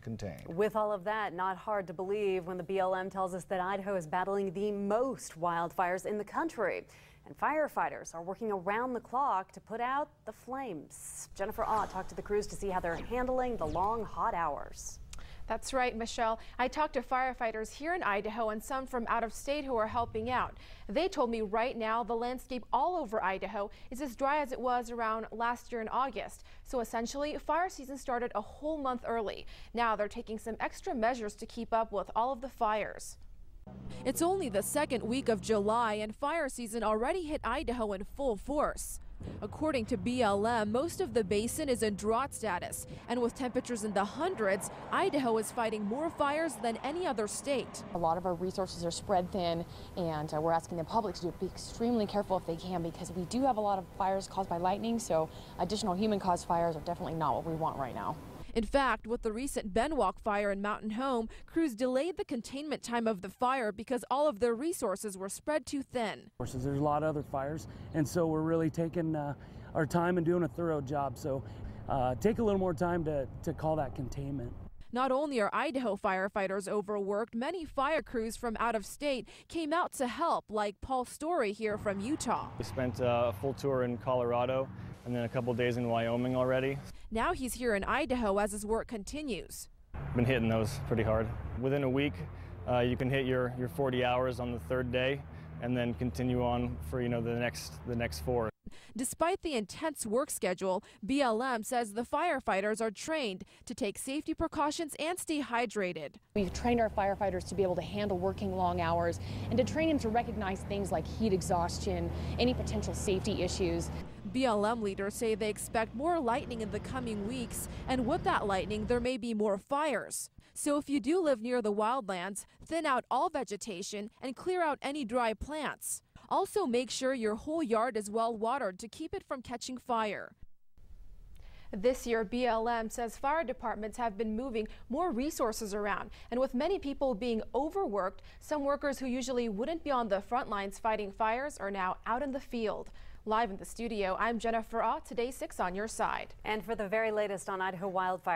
contained. With all of that, not hard to believe when the BLM tells us that Idaho is battling the most wildfires in the country. And firefighters are working around the clock to put out the flames. Jennifer Ott talked to the crews to see how they're handling the long, hot hours. That's right, Michelle. I talked to firefighters here in Idaho and some from out of state who are helping out. They told me right now the landscape all over Idaho is as dry as it was around last year in August. So essentially, fire season started a whole month early. Now they're taking some extra measures to keep up with all of the fires. It's only the second week of July and fire season already hit Idaho in full force. According to BLM, most of the basin is in drought status, and with temperatures in the hundreds, Idaho is fighting more fires than any other state. A lot of our resources are spread thin, and we're asking the public to be extremely careful if they can, because we do have a lot of fires caused by lightning, so additional human-caused fires are definitely not what we want right now. In fact, with the recent Benwalk fire in Mountain Home, crews delayed the containment time of the fire because all of their resources were spread too thin. There's a lot of other fires, and so we're really taking our time and doing a thorough job. So take a little more time to call that containment. Not only are Idaho firefighters overworked, many fire crews from out of state came out to help, like Paul Story here from Utah. We spent a full tour in Colorado and then a couple days in Wyoming already. Now he's here in Idaho as his work continues. Been hitting those pretty hard. Within a week, you can hit your 40 hours on the third day and then continue on for the next 4. Despite the intense work schedule, BLM says the firefighters are trained to take safety precautions and stay hydrated. We've trained our firefighters to be able to handle working long hours and to train them to recognize things like heat exhaustion, any potential safety issues. BLM leaders say they expect more lightning in the coming weeks, and with that lightning, there may be more fires. So if you do live near the wildlands, thin out all vegetation and clear out any dry plants. Also, make sure your whole yard is well watered to keep it from catching fire. This year, BLM says fire departments have been moving more resources around, and with many people being overworked, some workers who usually wouldn't be on the front lines fighting fires are now out in the field. Live in the studio, I'm Jennifer Ott, Today 6 on your side. And for the very latest on Idaho wildfire.